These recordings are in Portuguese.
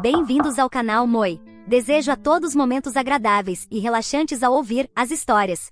Bem-vindos ao canal Moi. Desejo a todos momentos agradáveis e relaxantes ao ouvir as histórias.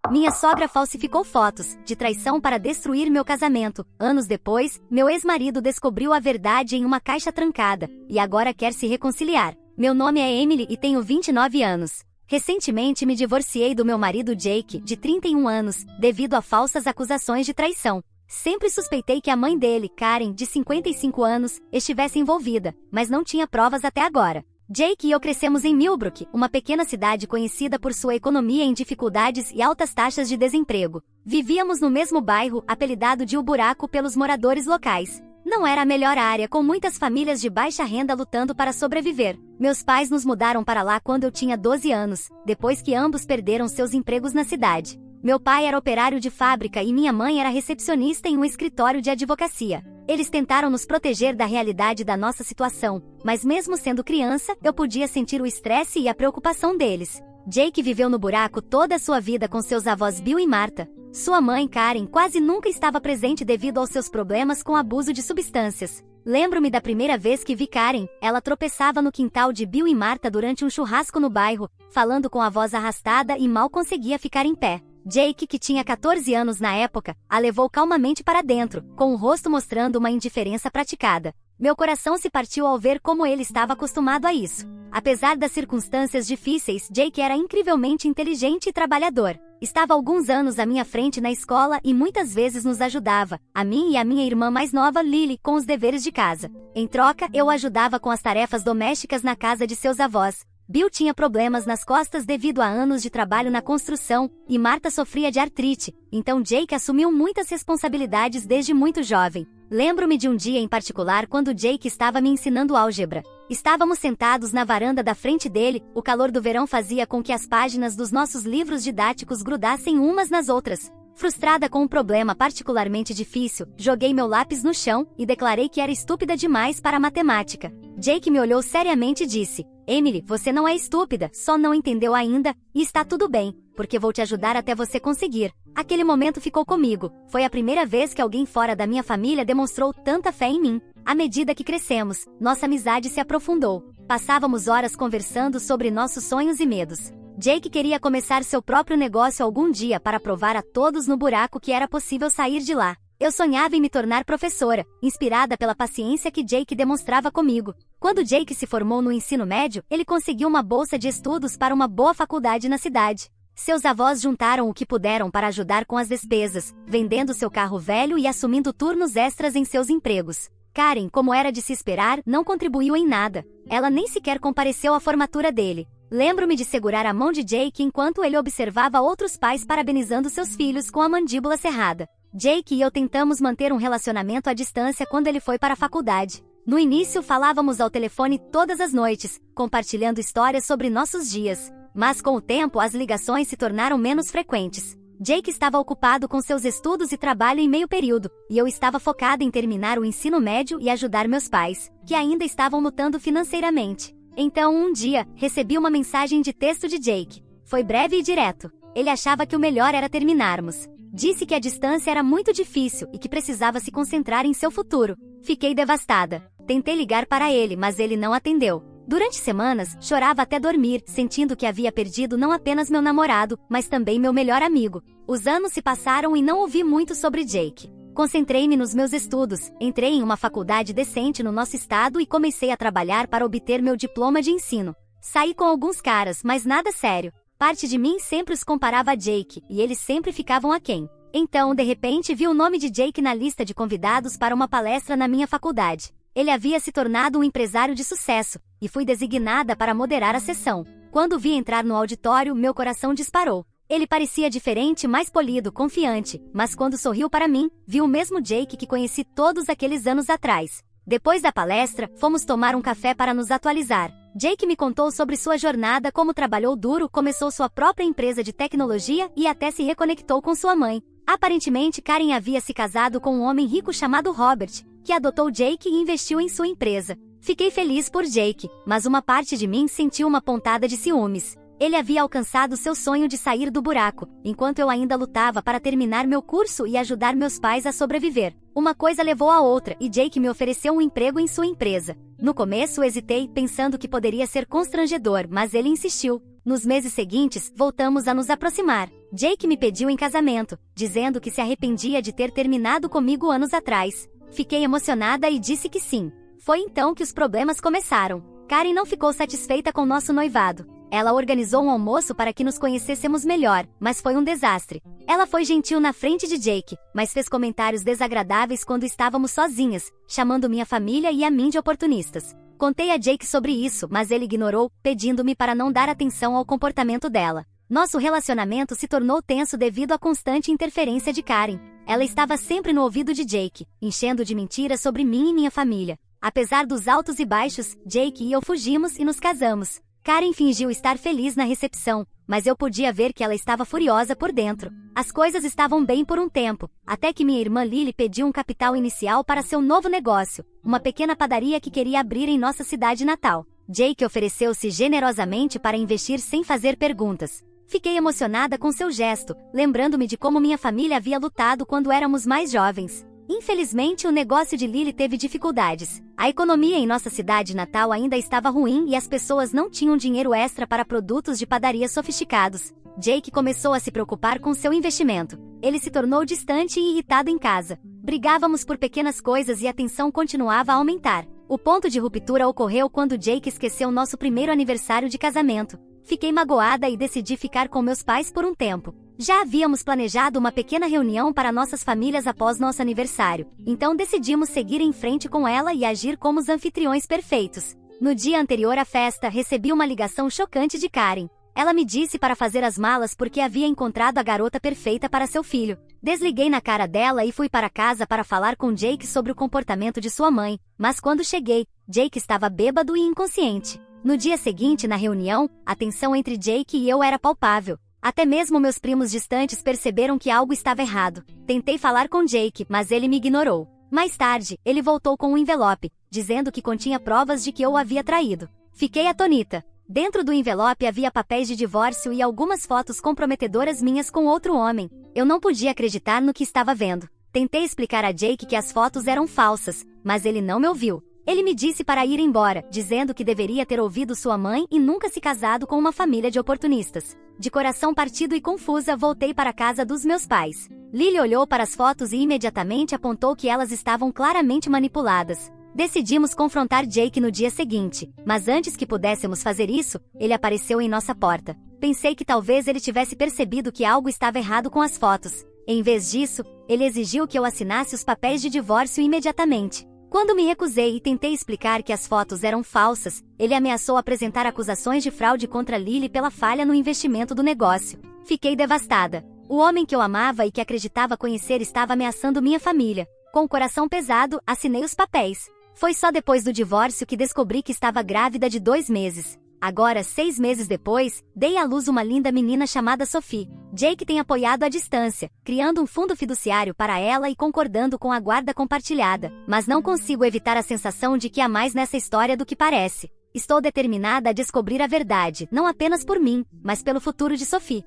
Minha sogra falsificou fotos de traição para destruir meu casamento. Anos depois, meu ex-marido descobriu a verdade em uma caixa trancada e agora quer se reconciliar. Meu nome é Emily e tenho 29 anos. Recentemente me divorciei do meu marido Jake, de 31 anos, devido a falsas acusações de traição. Sempre suspeitei que a mãe dele, Karen, de 55 anos, estivesse envolvida, mas não tinha provas até agora. Jake e eu crescemos em Millbrook, uma pequena cidade conhecida por sua economia em dificuldades e altas taxas de desemprego. Vivíamos no mesmo bairro, apelidado de O Buraco pelos moradores locais. Não era a melhor área, com muitas famílias de baixa renda lutando para sobreviver. Meus pais nos mudaram para lá quando eu tinha 12 anos, depois que ambos perderam seus empregos na cidade. Meu pai era operário de fábrica e minha mãe era recepcionista em um escritório de advocacia. Eles tentaram nos proteger da realidade da nossa situação, mas mesmo sendo criança, eu podia sentir o estresse e a preocupação deles. Jake viveu no buraco toda a sua vida com seus avós Bill e Martha. Sua mãe, Karen, quase nunca estava presente devido aos seus problemas com abuso de substâncias. Lembro-me da primeira vez que vi Karen, ela tropeçava no quintal de Bill e Martha durante um churrasco no bairro, falando com a voz arrastada e mal conseguia ficar em pé. Jake, que tinha 14 anos na época, a levou calmamente para dentro, com o rosto mostrando uma indiferença praticada. Meu coração se partiu ao ver como ele estava acostumado a isso. Apesar das circunstâncias difíceis, Jake era incrivelmente inteligente e trabalhador. Estava alguns anos à minha frente na escola e muitas vezes nos ajudava, a mim e a minha irmã mais nova, Lily, com os deveres de casa. Em troca, eu o ajudava com as tarefas domésticas na casa de seus avós. Bill tinha problemas nas costas devido a anos de trabalho na construção, e Martha sofria de artrite, então Jake assumiu muitas responsabilidades desde muito jovem. Lembro-me de um dia em particular quando Jake estava me ensinando álgebra. Estávamos sentados na varanda da frente dele, o calor do verão fazia com que as páginas dos nossos livros didáticos grudassem umas nas outras. Frustrada com um problema particularmente difícil, joguei meu lápis no chão e declarei que era estúpida demais para a matemática. Jake me olhou seriamente e disse: "Emily, você não é estúpida, só não entendeu ainda, e está tudo bem, porque vou te ajudar até você conseguir." Aquele momento ficou comigo. Foi a primeira vez que alguém fora da minha família demonstrou tanta fé em mim. À medida que crescemos, nossa amizade se aprofundou. Passávamos horas conversando sobre nossos sonhos e medos. Jake queria começar seu próprio negócio algum dia para provar a todos no buraco que era possível sair de lá. Eu sonhava em me tornar professora, inspirada pela paciência que Jake demonstrava comigo. Quando Jake se formou no ensino médio, ele conseguiu uma bolsa de estudos para uma boa faculdade na cidade. Seus avós juntaram o que puderam para ajudar com as despesas, vendendo seu carro velho e assumindo turnos extras em seus empregos. Karen, como era de se esperar, não contribuiu em nada. Ela nem sequer compareceu à formatura dele. Lembro-me de segurar a mão de Jake enquanto ele observava outros pais parabenizando seus filhos com a mandíbula cerrada. Jake e eu tentamos manter um relacionamento à distância quando ele foi para a faculdade. No início falávamos ao telefone todas as noites, compartilhando histórias sobre nossos dias. Mas com o tempo as ligações se tornaram menos frequentes. Jake estava ocupado com seus estudos e trabalho em meio período, e eu estava focada em terminar o ensino médio e ajudar meus pais, que ainda estavam lutando financeiramente. Então, um dia, recebi uma mensagem de texto de Jake. Foi breve e direto. Ele achava que o melhor era terminarmos. Disse que a distância era muito difícil e que precisava se concentrar em seu futuro. Fiquei devastada. Tentei ligar para ele, mas ele não atendeu. Durante semanas, chorava até dormir, sentindo que havia perdido não apenas meu namorado, mas também meu melhor amigo. Os anos se passaram e não ouvi muito sobre Jake. Concentrei-me nos meus estudos, entrei em uma faculdade decente no nosso estado e comecei a trabalhar para obter meu diploma de ensino. Saí com alguns caras, mas nada sério. Parte de mim sempre os comparava a Jake, e eles sempre ficavam aquém. Então, de repente, vi o nome de Jake na lista de convidados para uma palestra na minha faculdade. Ele havia se tornado um empresário de sucesso, e fui designada para moderar a sessão. Quando vi entrar no auditório, meu coração disparou. Ele parecia diferente, mais polido, confiante, mas quando sorriu para mim, vi o mesmo Jake que conheci todos aqueles anos atrás. Depois da palestra, fomos tomar um café para nos atualizar. Jake me contou sobre sua jornada, como trabalhou duro, começou sua própria empresa de tecnologia e até se reconectou com sua mãe. Aparentemente, Karen havia se casado com um homem rico chamado Robert, que adotou Jake e investiu em sua empresa. Fiquei feliz por Jake, mas uma parte de mim sentiu uma pontada de ciúmes. Ele havia alcançado seu sonho de sair do buraco, enquanto eu ainda lutava para terminar meu curso e ajudar meus pais a sobreviver. Uma coisa levou a outra e Jake me ofereceu um emprego em sua empresa. No começo hesitei, pensando que poderia ser constrangedor, mas ele insistiu. Nos meses seguintes, voltamos a nos aproximar. Jake me pediu em casamento, dizendo que se arrependia de ter terminado comigo anos atrás. Fiquei emocionada e disse que sim. Foi então que os problemas começaram. Karen não ficou satisfeita com nosso noivado. Ela organizou um almoço para que nos conhecêssemos melhor, mas foi um desastre. Ela foi gentil na frente de Jake, mas fez comentários desagradáveis quando estávamos sozinhas, chamando minha família e a mim de oportunistas. Contei a Jake sobre isso, mas ele ignorou, pedindo-me para não dar atenção ao comportamento dela. Nosso relacionamento se tornou tenso devido à constante interferência de Karen. Ela estava sempre no ouvido de Jake, enchendo de mentiras sobre mim e minha família. Apesar dos altos e baixos, Jake e eu fugimos e nos casamos. Karen fingiu estar feliz na recepção, mas eu podia ver que ela estava furiosa por dentro. As coisas estavam bem por um tempo, até que minha irmã Lily pediu um capital inicial para seu novo negócio, uma pequena padaria que queria abrir em nossa cidade natal. Jake ofereceu-se generosamente para investir sem fazer perguntas. Fiquei emocionada com seu gesto, lembrando-me de como minha família havia lutado quando éramos mais jovens. Infelizmente, o negócio de Lily teve dificuldades. A economia em nossa cidade natal ainda estava ruim e as pessoas não tinham dinheiro extra para produtos de padaria sofisticados. Jake começou a se preocupar com seu investimento. Ele se tornou distante e irritado em casa. Brigávamos por pequenas coisas e a tensão continuava a aumentar. O ponto de ruptura ocorreu quando Jake esqueceu nosso primeiro aniversário de casamento. Fiquei magoada e decidi ficar com meus pais por um tempo. Já havíamos planejado uma pequena reunião para nossas famílias após nosso aniversário, então decidimos seguir em frente com ela e agir como os anfitriões perfeitos. No dia anterior à festa, recebi uma ligação chocante de Karen. Ela me disse para fazer as malas porque havia encontrado a garota perfeita para seu filho. Desliguei na cara dela e fui para casa para falar com Jake sobre o comportamento de sua mãe, mas quando cheguei, Jake estava bêbado e inconsciente. No dia seguinte, na reunião, a tensão entre Jake e eu era palpável. Até mesmo meus primos distantes perceberam que algo estava errado. Tentei falar com Jake, mas ele me ignorou. Mais tarde, ele voltou com um envelope, dizendo que continha provas de que eu o havia traído. Fiquei atonita. Dentro do envelope havia papéis de divórcio e algumas fotos comprometedoras minhas com outro homem. Eu não podia acreditar no que estava vendo. Tentei explicar a Jake que as fotos eram falsas, mas ele não me ouviu. Ele me disse para ir embora, dizendo que deveria ter ouvido sua mãe e nunca se casado com uma família de oportunistas. De coração partido e confusa, voltei para a casa dos meus pais. Lily olhou para as fotos e imediatamente apontou que elas estavam claramente manipuladas. Decidimos confrontar Jake no dia seguinte, mas antes que pudéssemos fazer isso, ele apareceu em nossa porta. Pensei que talvez ele tivesse percebido que algo estava errado com as fotos. Em vez disso, ele exigiu que eu assinasse os papéis de divórcio imediatamente. Quando me recusei e tentei explicar que as fotos eram falsas, ele ameaçou apresentar acusações de fraude contra Lily pela falha no investimento do negócio. Fiquei devastada. O homem que eu amava e que acreditava conhecer estava ameaçando minha família. Com o coração pesado, assinei os papéis. Foi só depois do divórcio que descobri que estava grávida de 2 meses. Agora, 6 meses depois, dei à luz uma linda menina chamada Sophie. Jake tem apoiado à distância, criando um fundo fiduciário para ela e concordando com a guarda compartilhada. Mas não consigo evitar a sensação de que há mais nessa história do que parece. Estou determinada a descobrir a verdade, não apenas por mim, mas pelo futuro de Sophie.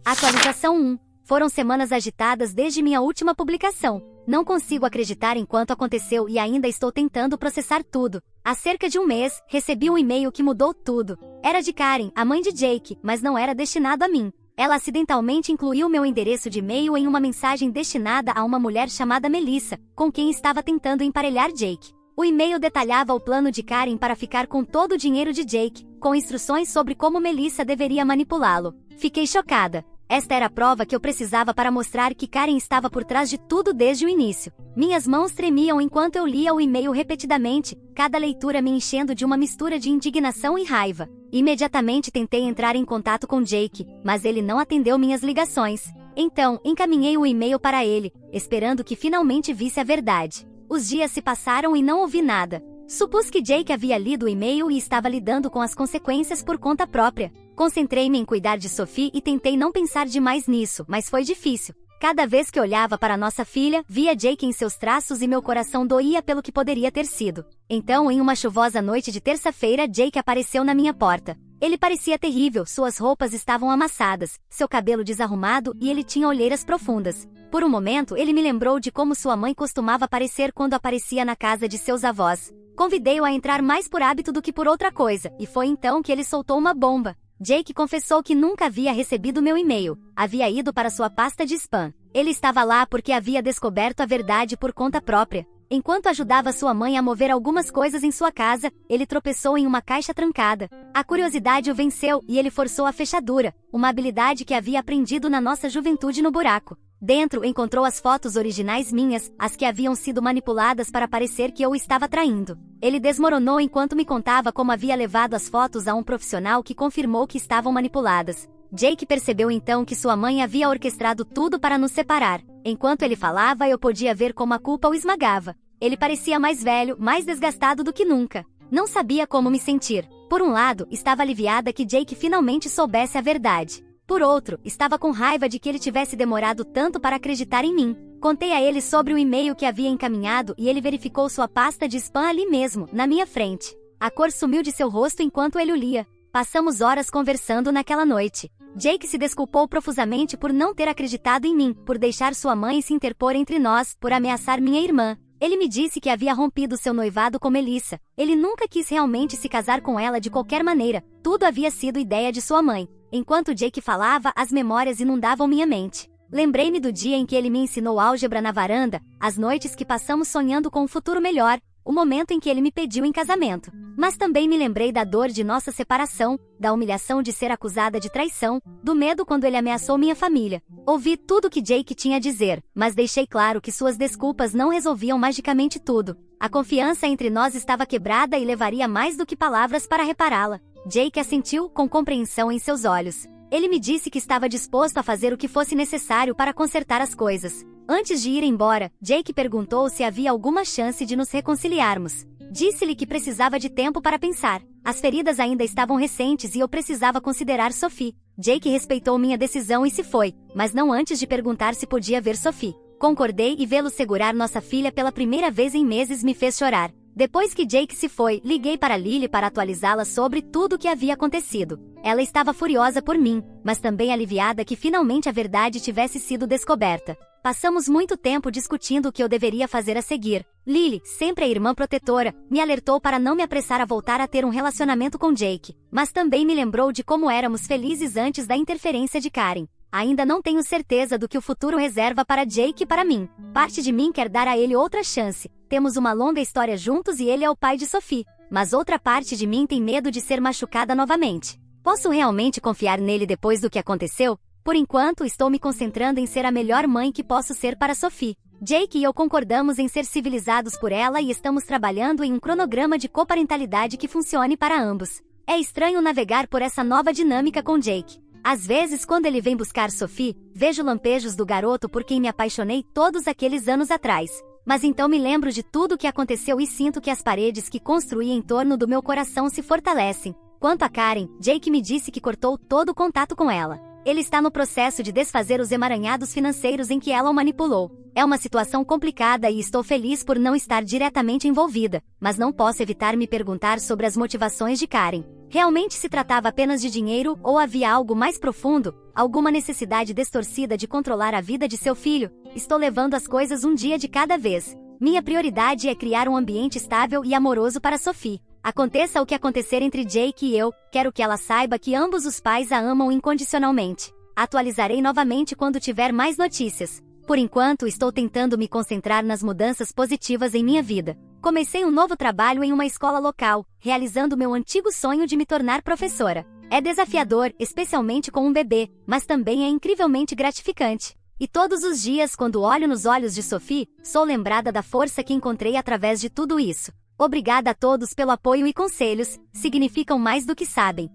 Atualização 1. Foram semanas agitadas desde minha última publicação. Não consigo acreditar em quanto aconteceu e ainda estou tentando processar tudo. Há cerca de um mês, recebi um e-mail que mudou tudo. Era de Karen, a mãe de Jake, mas não era destinado a mim. Ela acidentalmente incluiu meu endereço de e-mail em uma mensagem destinada a uma mulher chamada Melissa, com quem estava tentando emparelhar Jake. O e-mail detalhava o plano de Karen para ficar com todo o dinheiro de Jake, com instruções sobre como Melissa deveria manipulá-lo. Fiquei chocada. Esta era a prova que eu precisava para mostrar que Karen estava por trás de tudo desde o início. Minhas mãos tremiam enquanto eu lia o e-mail repetidamente, cada leitura me enchendo de uma mistura de indignação e raiva. Imediatamente tentei entrar em contato com Jake, mas ele não atendeu minhas ligações. Então, encaminhei o e-mail para ele, esperando que finalmente visse a verdade. Os dias se passaram e não ouvi nada. Supus que Jake havia lido o e-mail e estava lidando com as consequências por conta própria. Concentrei-me em cuidar de Sophie e tentei não pensar demais nisso, mas foi difícil. Cada vez que olhava para nossa filha, via Jake em seus traços e meu coração doía pelo que poderia ter sido. Então, em uma chuvosa noite de terça-feira, Jake apareceu na minha porta. Ele parecia terrível, suas roupas estavam amassadas, seu cabelo desarrumado e ele tinha olheiras profundas. Por um momento ele me lembrou de como sua mãe costumava parecer quando aparecia na casa de seus avós. Convidei-o a entrar mais por hábito do que por outra coisa, e foi então que ele soltou uma bomba. Jake confessou que nunca havia recebido meu e-mail. Havia ido para sua pasta de spam. Ele estava lá porque havia descoberto a verdade por conta própria. Enquanto ajudava sua mãe a mover algumas coisas em sua casa, ele tropeçou em uma caixa trancada. A curiosidade o venceu e ele forçou a fechadura, uma habilidade que havia aprendido na nossa juventude no buraco. Dentro encontrou as fotos originais minhas, as que haviam sido manipuladas para parecer que eu o estava traindo. Ele desmoronou enquanto me contava como havia levado as fotos a um profissional que confirmou que estavam manipuladas. Jake percebeu então que sua mãe havia orquestrado tudo para nos separar. Enquanto ele falava, eu podia ver como a culpa o esmagava. Ele parecia mais velho, mais desgastado do que nunca. Não sabia como me sentir. Por um lado, estava aliviada que Jake finalmente soubesse a verdade. Por outro, estava com raiva de que ele tivesse demorado tanto para acreditar em mim. Contei a ele sobre o e-mail que havia encaminhado e ele verificou sua pasta de spam ali mesmo, na minha frente. A cor sumiu de seu rosto enquanto ele o lia. Passamos horas conversando naquela noite. Jake se desculpou profusamente por não ter acreditado em mim, por deixar sua mãe se interpor entre nós, por ameaçar minha irmã. Ele me disse que havia rompido seu noivado com Melissa. Ele nunca quis realmente se casar com ela de qualquer maneira. Tudo havia sido ideia de sua mãe. Enquanto Jake falava, as memórias inundavam minha mente. Lembrei-me do dia em que ele me ensinou álgebra na varanda, as noites que passamos sonhando com um futuro melhor, o momento em que ele me pediu em casamento. Mas também me lembrei da dor de nossa separação, da humilhação de ser acusada de traição, do medo quando ele ameaçou minha família. Ouvi tudo que Jake tinha a dizer, mas deixei claro que suas desculpas não resolviam magicamente tudo. A confiança entre nós estava quebrada e levaria mais do que palavras para repará-la. Jake assentiu, com compreensão em seus olhos. Ele me disse que estava disposto a fazer o que fosse necessário para consertar as coisas. Antes de ir embora, Jake perguntou se havia alguma chance de nos reconciliarmos. Disse-lhe que precisava de tempo para pensar. As feridas ainda estavam recentes e eu precisava considerar Sophie. Jake respeitou minha decisão e se foi, mas não antes de perguntar se podia ver Sophie. Concordei e vê-lo segurar nossa filha pela primeira vez em meses me fez chorar. Depois que Jake se foi, liguei para Lily para atualizá-la sobre tudo o que havia acontecido. Ela estava furiosa por mim, mas também aliviada que finalmente a verdade tivesse sido descoberta. Passamos muito tempo discutindo o que eu deveria fazer a seguir. Lily, sempre a irmã protetora, me alertou para não me apressar a voltar a ter um relacionamento com Jake, mas também me lembrou de como éramos felizes antes da interferência de Karen. Ainda não tenho certeza do que o futuro reserva para Jake e para mim. Parte de mim quer dar a ele outra chance. Temos uma longa história juntos e ele é o pai de Sophie. Mas outra parte de mim tem medo de ser machucada novamente. Posso realmente confiar nele depois do que aconteceu? Por enquanto, estou me concentrando em ser a melhor mãe que posso ser para Sophie. Jake e eu concordamos em ser civilizados por ela e estamos trabalhando em um cronograma de coparentalidade que funcione para ambos. É estranho navegar por essa nova dinâmica com Jake. Às vezes, quando ele vem buscar Sophie, vejo lampejos do garoto por quem me apaixonei todos aqueles anos atrás. Mas então me lembro de tudo o que aconteceu e sinto que as paredes que construí em torno do meu coração se fortalecem. Quanto a Karen, Jake me disse que cortou todo o contato com ela. Ele está no processo de desfazer os emaranhados financeiros em que ela o manipulou. É uma situação complicada e estou feliz por não estar diretamente envolvida, mas não posso evitar me perguntar sobre as motivações de Karen. Realmente se tratava apenas de dinheiro ou havia algo mais profundo, alguma necessidade distorcida de controlar a vida de seu filho? Estou levando as coisas um dia de cada vez. Minha prioridade é criar um ambiente estável e amoroso para Sophie. Aconteça o que acontecer entre Jake e eu, quero que ela saiba que ambos os pais a amam incondicionalmente. Atualizarei novamente quando tiver mais notícias. Por enquanto, estou tentando me concentrar nas mudanças positivas em minha vida. Comecei um novo trabalho em uma escola local, realizando meu antigo sonho de me tornar professora. É desafiador, especialmente com um bebê, mas também é incrivelmente gratificante. E todos os dias, quando olho nos olhos de Sophie, sou lembrada da força que encontrei através de tudo isso. Obrigada a todos pelo apoio e conselhos, significam mais do que sabem.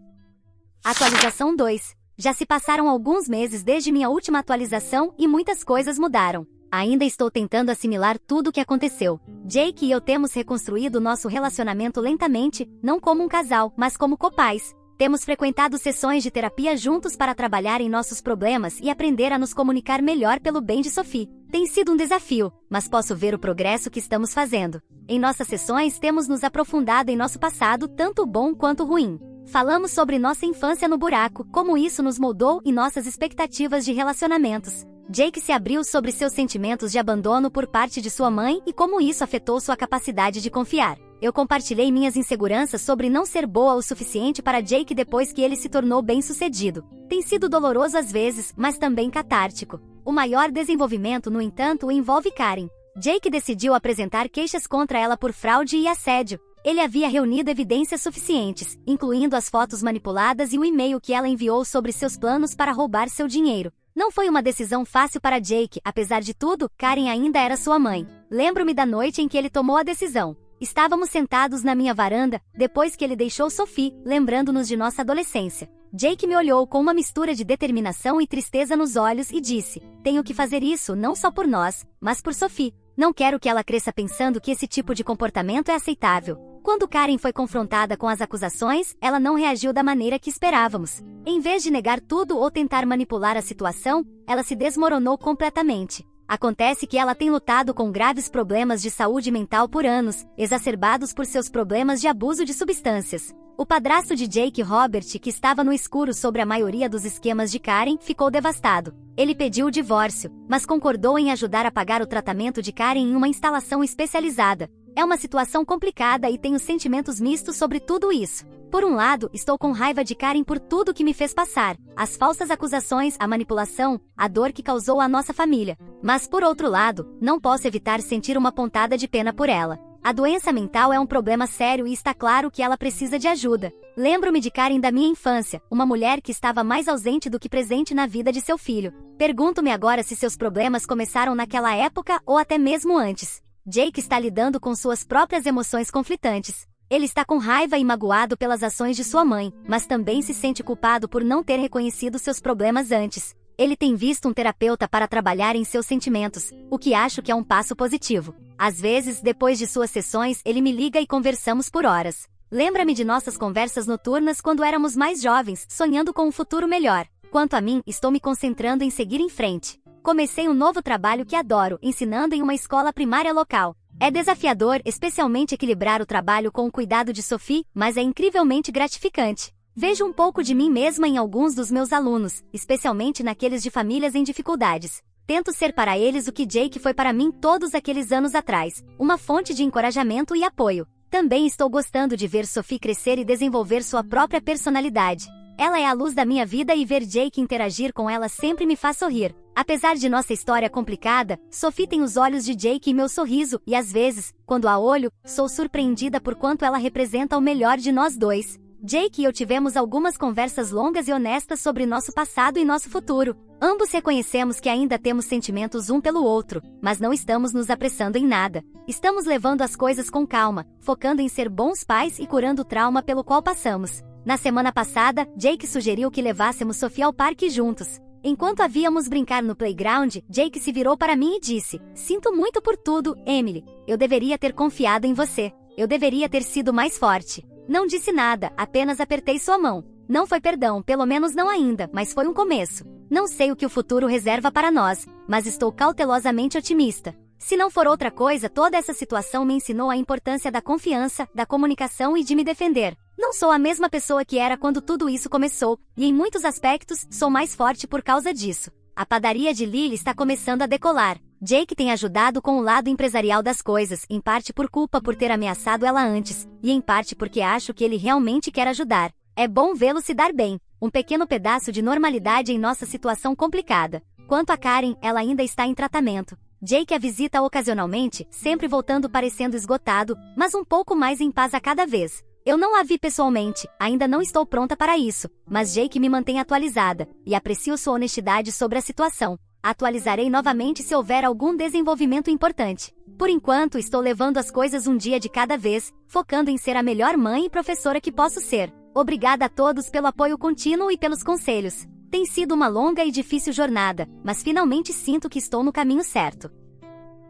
Atualização 2. Já se passaram alguns meses desde minha última atualização e muitas coisas mudaram. Ainda estou tentando assimilar tudo o que aconteceu. Jake e eu temos reconstruído nosso relacionamento lentamente, não como um casal, mas como copais. Temos frequentado sessões de terapia juntos para trabalhar em nossos problemas e aprender a nos comunicar melhor pelo bem de Sophie. Tem sido um desafio, mas posso ver o progresso que estamos fazendo. Em nossas sessões temos nos aprofundado em nosso passado, tanto bom quanto ruim. Falamos sobre nossa infância no buraco, como isso nos moldou e nossas expectativas de relacionamentos. Jake se abriu sobre seus sentimentos de abandono por parte de sua mãe e como isso afetou sua capacidade de confiar. Eu compartilhei minhas inseguranças sobre não ser boa o suficiente para Jake depois que ele se tornou bem-sucedido. Tem sido doloroso às vezes, mas também catártico. O maior desenvolvimento, no entanto, envolve Karen. Jake decidiu apresentar queixas contra ela por fraude e assédio. Ele havia reunido evidências suficientes, incluindo as fotos manipuladas e o e-mail que ela enviou sobre seus planos para roubar seu dinheiro. Não foi uma decisão fácil para Jake, apesar de tudo, Karen ainda era sua mãe. Lembro-me da noite em que ele tomou a decisão. Estávamos sentados na minha varanda, depois que ele deixou Sophie, lembrando-nos de nossa adolescência. Jake me olhou com uma mistura de determinação e tristeza nos olhos e disse: tenho que fazer isso não só por nós, mas por Sophie. Não quero que ela cresça pensando que esse tipo de comportamento é aceitável. Quando Karen foi confrontada com as acusações, ela não reagiu da maneira que esperávamos. Em vez de negar tudo ou tentar manipular a situação, ela se desmoronou completamente. Acontece que ela tem lutado com graves problemas de saúde mental por anos, exacerbados por seus problemas de abuso de substâncias. O padrasto de Jake, Robert, que estava no escuro sobre a maioria dos esquemas de Karen, ficou devastado. Ele pediu o divórcio, mas concordou em ajudar a pagar o tratamento de Karen em uma instalação especializada. É uma situação complicada e tenho sentimentos mistos sobre tudo isso. Por um lado, estou com raiva de Karen por tudo que me fez passar, as falsas acusações, a manipulação, a dor que causou à nossa família. Mas por outro lado, não posso evitar sentir uma pontada de pena por ela. A doença mental é um problema sério e está claro que ela precisa de ajuda. Lembro-me de Karen da minha infância, uma mulher que estava mais ausente do que presente na vida de seu filho. Pergunto-me agora se seus problemas começaram naquela época ou até mesmo antes. Jake está lidando com suas próprias emoções conflitantes. Ele está com raiva e magoado pelas ações de sua mãe, mas também se sente culpado por não ter reconhecido seus problemas antes. Ele tem visto um terapeuta para trabalhar em seus sentimentos, o que acho que é um passo positivo. Às vezes, depois de suas sessões, ele me liga e conversamos por horas. Lembra-me de nossas conversas noturnas quando éramos mais jovens, sonhando com um futuro melhor. Quanto a mim, estou me concentrando em seguir em frente. Comecei um novo trabalho que adoro, ensinando em uma escola primária local. É desafiador, especialmente equilibrar o trabalho com o cuidado de Sophie, mas é incrivelmente gratificante. Vejo um pouco de mim mesma em alguns dos meus alunos, especialmente naqueles de famílias em dificuldades. Tento ser para eles o que Jake foi para mim todos aqueles anos atrás, uma fonte de encorajamento e apoio. Também estou gostando de ver Sophie crescer e desenvolver sua própria personalidade. Ela é a luz da minha vida e ver Jake interagir com ela sempre me faz sorrir. Apesar de nossa história complicada, Sophie tem os olhos de Jake e meu sorriso, e às vezes, quando a olho, sou surpreendida por quanto ela representa o melhor de nós dois. Jake e eu tivemos algumas conversas longas e honestas sobre nosso passado e nosso futuro. Ambos reconhecemos que ainda temos sentimentos um pelo outro, mas não estamos nos apressando em nada. Estamos levando as coisas com calma, focando em ser bons pais e curando o trauma pelo qual passamos. Na semana passada, Jake sugeriu que levássemos Sophie ao parque juntos. Enquanto havíamos brincar no playground, Jake se virou para mim e disse: "Sinto muito por tudo, Emily. Eu deveria ter confiado em você. Eu deveria ter sido mais forte." Não disse nada, apenas apertei sua mão. Não foi perdão, pelo menos não ainda, mas foi um começo. Não sei o que o futuro reserva para nós, mas estou cautelosamente otimista. Se não for outra coisa, toda essa situação me ensinou a importância da confiança, da comunicação e de me defender. Não sou a mesma pessoa que era quando tudo isso começou, e em muitos aspectos, sou mais forte por causa disso. A padaria de Lily está começando a decolar. Jake tem ajudado com o lado empresarial das coisas, em parte por culpa por ter ameaçado ela antes, e em parte porque acho que ele realmente quer ajudar. É bom vê-lo se dar bem, um pequeno pedaço de normalidade em nossa situação complicada. Quanto a Karen, ela ainda está em tratamento. Jake a visita ocasionalmente, sempre voltando parecendo esgotado, mas um pouco mais em paz a cada vez. Eu não a vi pessoalmente, ainda não estou pronta para isso, mas Jake me mantém atualizada, e aprecio sua honestidade sobre a situação. Atualizarei novamente se houver algum desenvolvimento importante. Por enquanto, estou levando as coisas um dia de cada vez, focando em ser a melhor mãe e professora que posso ser. Obrigada a todos pelo apoio contínuo e pelos conselhos. Tem sido uma longa e difícil jornada, mas finalmente sinto que estou no caminho certo.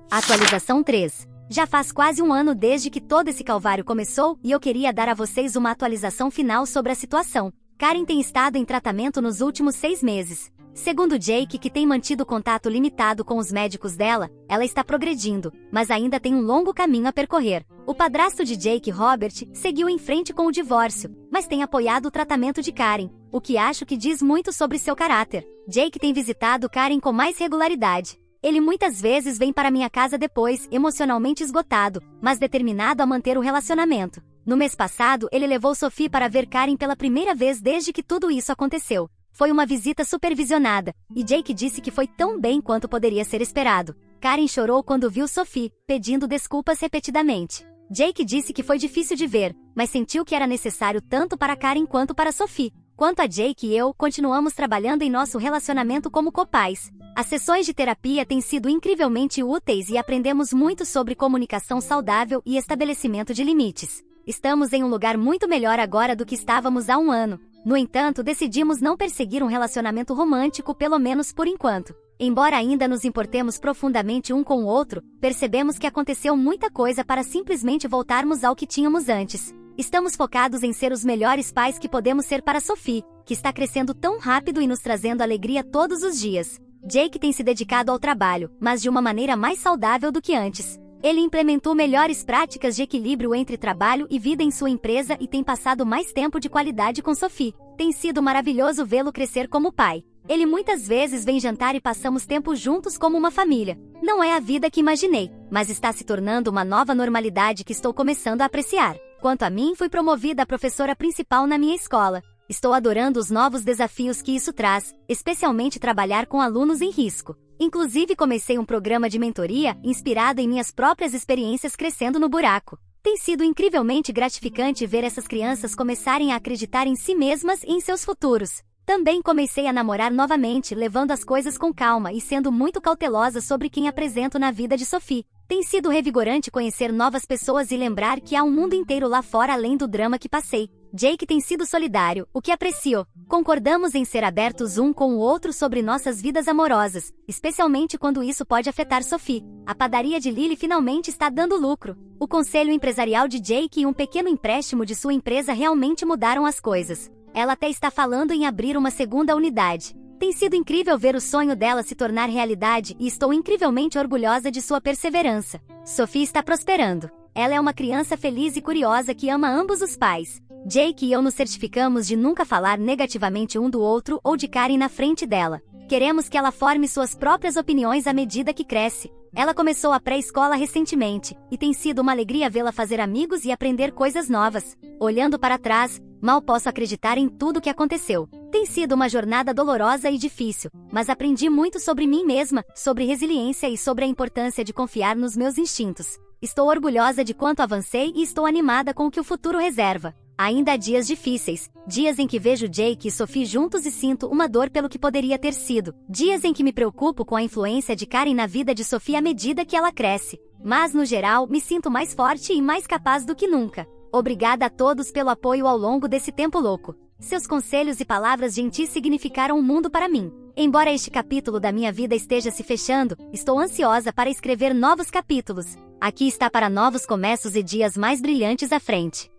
Atualização 3. Já faz quase um ano desde que todo esse calvário começou e eu queria dar a vocês uma atualização final sobre a situação. Karen tem estado em tratamento nos últimos 6 meses. Segundo Jake, que tem mantido contato limitado com os médicos dela, ela está progredindo, mas ainda tem um longo caminho a percorrer. O padrasto de Jake, Robert, seguiu em frente com o divórcio, mas tem apoiado o tratamento de Karen, o que acho que diz muito sobre seu caráter. Jake tem visitado Karen com mais regularidade. Ele muitas vezes vem para minha casa depois, emocionalmente esgotado, mas determinado a manter o relacionamento. No mês passado, ele levou Sophie para ver Karen pela primeira vez desde que tudo isso aconteceu. Foi uma visita supervisionada, e Jake disse que foi tão bem quanto poderia ser esperado. Karen chorou quando viu Sophie, pedindo desculpas repetidamente. Jake disse que foi difícil de ver, mas sentiu que era necessário tanto para Karen quanto para Sophie. Quanto a Jake e eu, continuamos trabalhando em nosso relacionamento como copais. As sessões de terapia têm sido incrivelmente úteis e aprendemos muito sobre comunicação saudável e estabelecimento de limites. Estamos em um lugar muito melhor agora do que estávamos há um ano. No entanto, decidimos não perseguir um relacionamento romântico, pelo menos por enquanto. Embora ainda nos importemos profundamente um com o outro, percebemos que aconteceu muita coisa para simplesmente voltarmos ao que tínhamos antes. Estamos focados em ser os melhores pais que podemos ser para Sophie, que está crescendo tão rápido e nos trazendo alegria todos os dias. Jake tem se dedicado ao trabalho, mas de uma maneira mais saudável do que antes. Ele implementou melhores práticas de equilíbrio entre trabalho e vida em sua empresa e tem passado mais tempo de qualidade com Sophie. Tem sido maravilhoso vê-lo crescer como pai. Ele muitas vezes vem jantar e passamos tempo juntos como uma família. Não é a vida que imaginei, mas está se tornando uma nova normalidade que estou começando a apreciar. Quanto a mim, fui promovida a professora principal na minha escola. Estou adorando os novos desafios que isso traz, especialmente trabalhar com alunos em risco. Inclusive, comecei um programa de mentoria inspirado em minhas próprias experiências crescendo no buraco. Tem sido incrivelmente gratificante ver essas crianças começarem a acreditar em si mesmas e em seus futuros. Também comecei a namorar novamente, levando as coisas com calma e sendo muito cautelosa sobre quem apresento na vida de Sophie. Tem sido revigorante conhecer novas pessoas e lembrar que há um mundo inteiro lá fora além do drama que passei. Jake tem sido solidário, o que aprecio. Concordamos em ser abertos um com o outro sobre nossas vidas amorosas, especialmente quando isso pode afetar Sophie. A padaria de Lily finalmente está dando lucro. O conselho empresarial de Jake e um pequeno empréstimo de sua empresa realmente mudaram as coisas. Ela até está falando em abrir uma segunda unidade. Tem sido incrível ver o sonho dela se tornar realidade e estou incrivelmente orgulhosa de sua perseverança. Sophie está prosperando. Ela é uma criança feliz e curiosa que ama ambos os pais. Jake e eu nos certificamos de nunca falar negativamente um do outro ou de Karen na frente dela. Queremos que ela forme suas próprias opiniões à medida que cresce. Ela começou a pré-escola recentemente, e tem sido uma alegria vê-la fazer amigos e aprender coisas novas. Olhando para trás, mal posso acreditar em tudo o que aconteceu. Tem sido uma jornada dolorosa e difícil, mas aprendi muito sobre mim mesma, sobre resiliência e sobre a importância de confiar nos meus instintos. Estou orgulhosa de quanto avancei e estou animada com o que o futuro reserva. Ainda há dias difíceis, dias em que vejo Jake e Sophie juntos e sinto uma dor pelo que poderia ter sido, dias em que me preocupo com a influência de Karen na vida de Sophie à medida que ela cresce. Mas, no geral, me sinto mais forte e mais capaz do que nunca. Obrigada a todos pelo apoio ao longo desse tempo louco. Seus conselhos e palavras gentis significaram um mundo para mim. Embora este capítulo da minha vida esteja se fechando, estou ansiosa para escrever novos capítulos. Aqui está para novos começos e dias mais brilhantes à frente.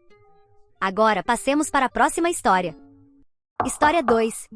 Agora passemos para a próxima história. História 2.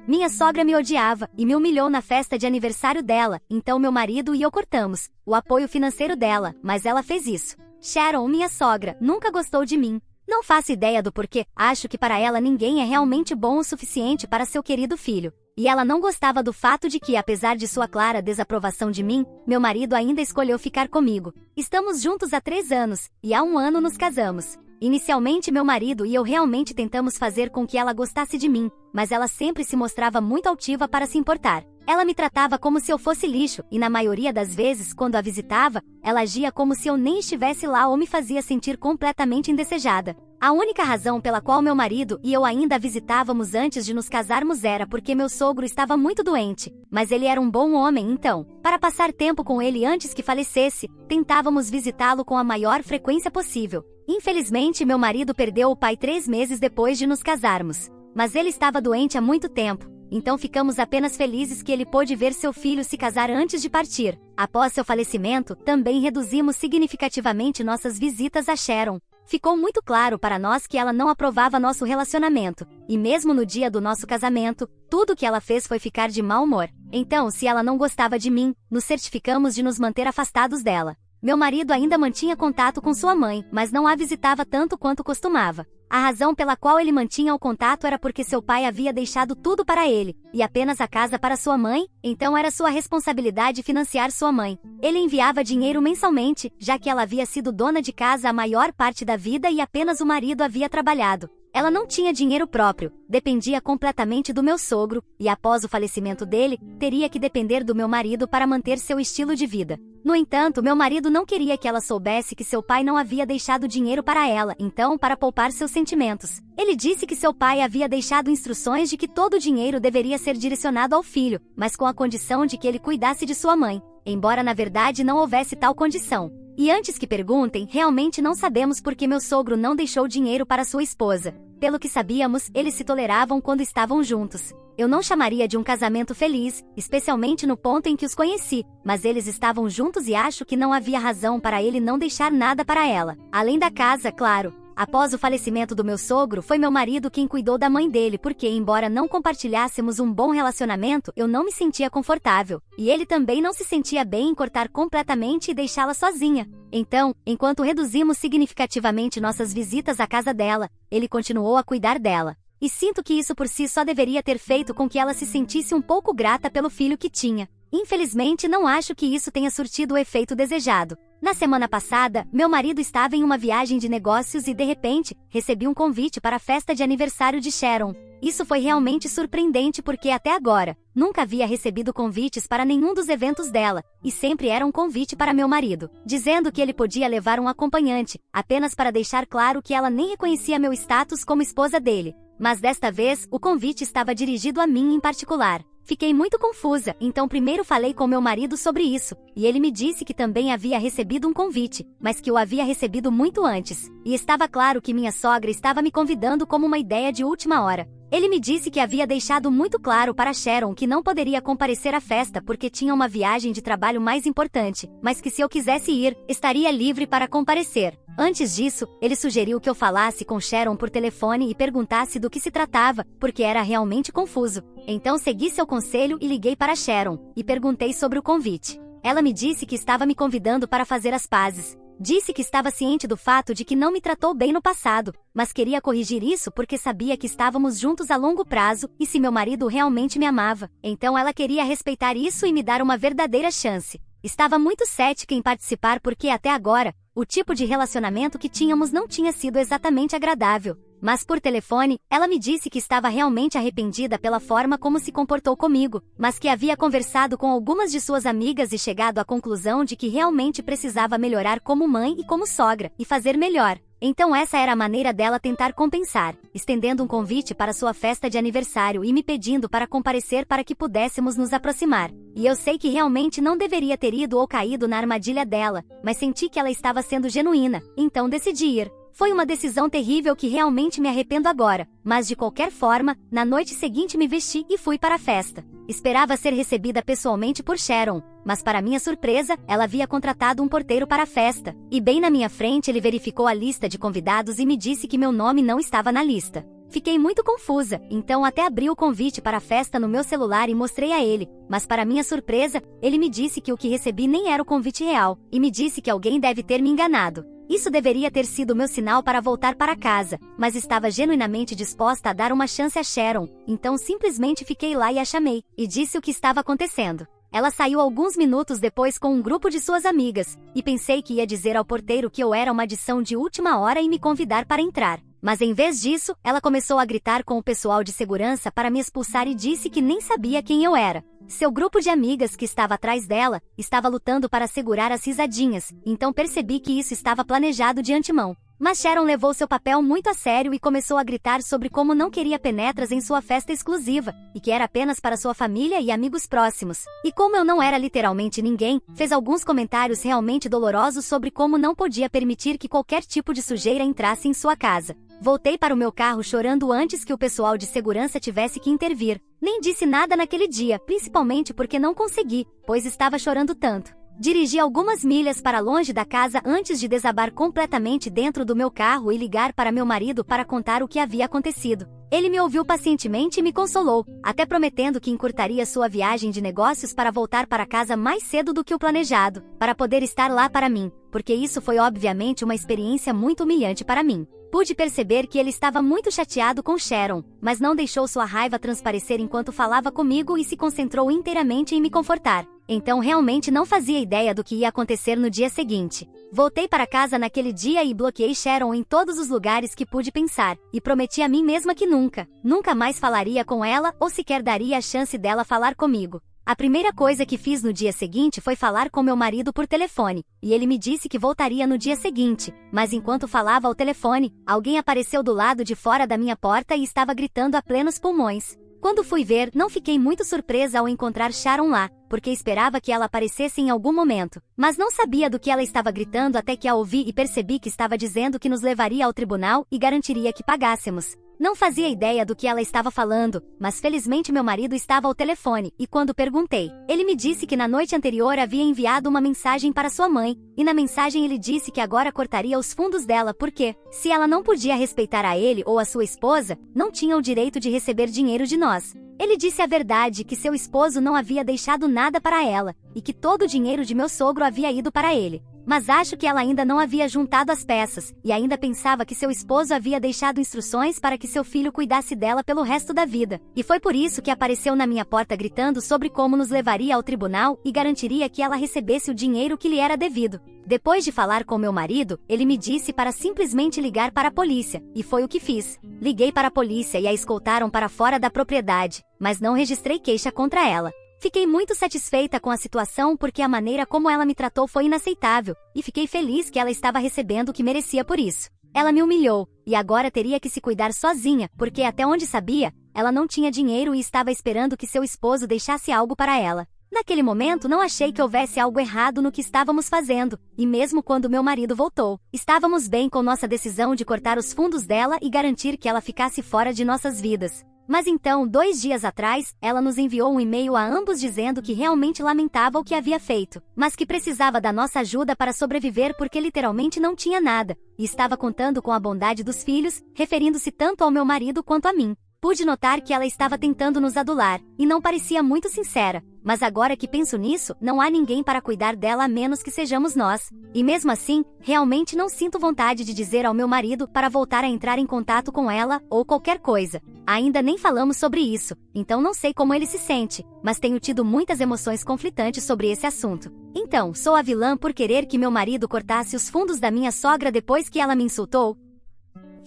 Minha sogra me odiava e me humilhou na festa de aniversário dela, então meu marido e eu cortamos o apoio financeiro dela, mas ela fez isso. Sharon, minha sogra, nunca gostou de mim. Não faço ideia do porquê, acho que para ela ninguém é realmente bom o suficiente para seu querido filho. E ela não gostava do fato de que, apesar de sua clara desaprovação de mim, meu marido ainda escolheu ficar comigo. Estamos juntos há 3 anos, e há 1 ano nos casamos. Inicialmente meu marido e eu realmente tentamos fazer com que ela gostasse de mim, mas ela sempre se mostrava muito altiva para se importar. Ela me tratava como se eu fosse lixo, e na maioria das vezes, quando a visitava, ela agia como se eu nem estivesse lá ou me fazia sentir completamente indesejada. A única razão pela qual meu marido e eu ainda a visitávamos antes de nos casarmos era porque meu sogro estava muito doente, mas ele era um bom homem então. Para passar tempo com ele antes que falecesse, tentávamos visitá-lo com a maior frequência possível. Infelizmente, meu marido perdeu o pai 3 meses depois de nos casarmos. Mas ele estava doente há muito tempo, então ficamos apenas felizes que ele pôde ver seu filho se casar antes de partir. Após seu falecimento, também reduzimos significativamente nossas visitas a Sharon. Ficou muito claro para nós que ela não aprovava nosso relacionamento, e mesmo no dia do nosso casamento, tudo que ela fez foi ficar de mau humor. Então, se ela não gostava de mim, nos certificamos de nos manter afastados dela. Meu marido ainda mantinha contato com sua mãe, mas não a visitava tanto quanto costumava. A razão pela qual ele mantinha o contato era porque seu pai havia deixado tudo para ele, e apenas a casa para sua mãe, então era sua responsabilidade financiar sua mãe. Ele enviava dinheiro mensalmente, já que ela havia sido dona de casa a maior parte da vida e apenas o marido havia trabalhado. Ela não tinha dinheiro próprio, dependia completamente do meu sogro, e após o falecimento dele, teria que depender do meu marido para manter seu estilo de vida. No entanto, meu marido não queria que ela soubesse que seu pai não havia deixado dinheiro para ela, então, para poupar seus sentimentos, ele disse que seu pai havia deixado instruções de que todo o dinheiro deveria ser direcionado ao filho, mas com a condição de que ele cuidasse de sua mãe, embora na verdade não houvesse tal condição. E antes que perguntem, realmente não sabemos por que meu sogro não deixou dinheiro para sua esposa. Pelo que sabíamos, eles se toleravam quando estavam juntos. Eu não chamaria de um casamento feliz, especialmente no ponto em que os conheci, mas eles estavam juntos e acho que não havia razão para ele não deixar nada para ela. Além da casa, claro. Após o falecimento do meu sogro, foi meu marido quem cuidou da mãe dele porque, embora não compartilhássemos um bom relacionamento, eu não me sentia confortável. E ele também não se sentia bem em cortar completamente e deixá-la sozinha. Então, enquanto reduzimos significativamente nossas visitas à casa dela, ele continuou a cuidar dela. E sinto que isso por si só deveria ter feito com que ela se sentisse um pouco grata pelo filho que tinha. Infelizmente, não acho que isso tenha surtido o efeito desejado. Na semana passada, meu marido estava em uma viagem de negócios e, de repente, recebi um convite para a festa de aniversário de Sharon. Isso foi realmente surpreendente porque, até agora, nunca havia recebido convites para nenhum dos eventos dela, e sempre era um convite para meu marido, dizendo que ele podia levar um acompanhante, apenas para deixar claro que ela nem reconhecia meu status como esposa dele. Mas desta vez, o convite estava dirigido a mim em particular. Fiquei muito confusa, então primeiro falei com meu marido sobre isso, e ele me disse que também havia recebido um convite, mas que o havia recebido muito antes, e estava claro que minha sogra estava me convidando como uma ideia de última hora. Ele me disse que havia deixado muito claro para Sharon que não poderia comparecer à festa porque tinha uma viagem de trabalho mais importante, mas que se eu quisesse ir, estaria livre para comparecer. Antes disso, ele sugeriu que eu falasse com Sharon por telefone e perguntasse do que se tratava, porque era realmente confuso. Então segui seu conselho e liguei para Sharon, e perguntei sobre o convite. Ela me disse que estava me convidando para fazer as pazes. Disse que estava ciente do fato de que não me tratou bem no passado, mas queria corrigir isso porque sabia que estávamos juntos a longo prazo e se meu marido realmente me amava, então ela queria respeitar isso e me dar uma verdadeira chance. Estava muito cética em participar porque até agora, o tipo de relacionamento que tínhamos não tinha sido exatamente agradável. Mas por telefone, ela me disse que estava realmente arrependida pela forma como se comportou comigo, mas que havia conversado com algumas de suas amigas e chegado à conclusão de que realmente precisava melhorar como mãe e como sogra, e fazer melhor. Então essa era a maneira dela tentar compensar, estendendo um convite para sua festa de aniversário e me pedindo para comparecer para que pudéssemos nos aproximar. E eu sei que realmente não deveria ter ido ou caído na armadilha dela, mas senti que ela estava sendo genuína, então decidi ir. Foi uma decisão terrível que realmente me arrependo agora, mas de qualquer forma, na noite seguinte me vesti e fui para a festa. Esperava ser recebida pessoalmente por Sharon, mas para minha surpresa, ela havia contratado um porteiro para a festa, e bem na minha frente ele verificou a lista de convidados e me disse que meu nome não estava na lista. Fiquei muito confusa, então até abri o convite para a festa no meu celular e mostrei a ele, mas para minha surpresa, ele me disse que o que recebi nem era o convite real, e me disse que alguém deve ter me enganado. Isso deveria ter sido meu sinal para voltar para casa, mas estava genuinamente disposta a dar uma chance a Sharon, então simplesmente fiquei lá e a chamei, e disse o que estava acontecendo. Ela saiu alguns minutos depois com um grupo de suas amigas, e pensei que ia dizer ao porteiro que eu era uma adição de última hora e me convidar para entrar. Mas em vez disso, ela começou a gritar com o pessoal de segurança para me expulsar e disse que nem sabia quem eu era. Seu grupo de amigas que estava atrás dela, estava lutando para segurar as risadinhas, então percebi que isso estava planejado de antemão. Mas Sharon levou seu papel muito a sério e começou a gritar sobre como não queria penetras em sua festa exclusiva, e que era apenas para sua família e amigos próximos. E como eu não era literalmente ninguém, fez alguns comentários realmente dolorosos sobre como não podia permitir que qualquer tipo de sujeira entrasse em sua casa. Voltei para o meu carro chorando antes que o pessoal de segurança tivesse que intervir. Nem disse nada naquele dia, principalmente porque não consegui, pois estava chorando tanto. Dirigi algumas milhas para longe da casa antes de desabar completamente dentro do meu carro e ligar para meu marido para contar o que havia acontecido. Ele me ouviu pacientemente e me consolou, até prometendo que encurtaria sua viagem de negócios para voltar para casa mais cedo do que o planejado, para poder estar lá para mim, porque isso foi obviamente uma experiência muito humilhante para mim. Pude perceber que ele estava muito chateado com Sharon, mas não deixou sua raiva transparecer enquanto falava comigo e se concentrou inteiramente em me confortar. Então realmente não fazia ideia do que ia acontecer no dia seguinte. Voltei para casa naquele dia e bloqueei Sharon em todos os lugares que pude pensar, e prometi a mim mesma que nunca mais falaria com ela ou sequer daria a chance dela falar comigo. A primeira coisa que fiz no dia seguinte foi falar com meu marido por telefone, e ele me disse que voltaria no dia seguinte, mas enquanto falava ao telefone, alguém apareceu do lado de fora da minha porta e estava gritando a plenos pulmões. Quando fui ver, não fiquei muito surpresa ao encontrar Sharon lá, porque esperava que ela aparecesse em algum momento, mas não sabia do que ela estava gritando até que a ouvi e percebi que estava dizendo que nos levaria ao tribunal e garantiria que pagássemos. Não fazia ideia do que ela estava falando, mas felizmente meu marido estava ao telefone, e quando perguntei, ele me disse que na noite anterior havia enviado uma mensagem para sua mãe, e na mensagem ele disse que agora cortaria os fundos dela porque, se ela não podia respeitar a ele ou a sua esposa, não tinha o direito de receber dinheiro de nós. Ele disse a verdade, que seu esposo não havia deixado nada para ela, e que todo o dinheiro de meu sogro havia ido para ele. Mas acho que ela ainda não havia juntado as peças, e ainda pensava que seu esposo havia deixado instruções para que seu filho cuidasse dela pelo resto da vida. E foi por isso que apareceu na minha porta gritando sobre como nos levaria ao tribunal e garantiria que ela recebesse o dinheiro que lhe era devido. Depois de falar com meu marido, ele me disse para simplesmente ligar para a polícia, e foi o que fiz. Liguei para a polícia e a escoltaram para fora da propriedade, mas não registrei queixa contra ela. Fiquei muito satisfeita com a situação porque a maneira como ela me tratou foi inaceitável, e fiquei feliz que ela estava recebendo o que merecia por isso. Ela me humilhou, e agora teria que se cuidar sozinha, porque até onde sabia, ela não tinha dinheiro e estava esperando que seu esposo deixasse algo para ela. Naquele momento não achei que houvesse algo errado no que estávamos fazendo, e mesmo quando meu marido voltou, estávamos bem com nossa decisão de cortar os fundos dela e garantir que ela ficasse fora de nossas vidas. Mas então, 2 dias atrás, ela nos enviou um e-mail a ambos dizendo que realmente lamentava o que havia feito, mas que precisava da nossa ajuda para sobreviver porque literalmente não tinha nada, e estava contando com a bondade dos filhos, referindo-se tanto ao meu marido quanto a mim. Pude notar que ela estava tentando nos adular, e não parecia muito sincera, mas agora que penso nisso, não há ninguém para cuidar dela a menos que sejamos nós. E mesmo assim, realmente não sinto vontade de dizer ao meu marido para voltar a entrar em contato com ela, ou qualquer coisa. Ainda nem falamos sobre isso, então não sei como ele se sente, mas tenho tido muitas emoções conflitantes sobre esse assunto. Então, sou a vilã por querer que meu marido cortasse os fundos da minha sogra depois que ela me insultou?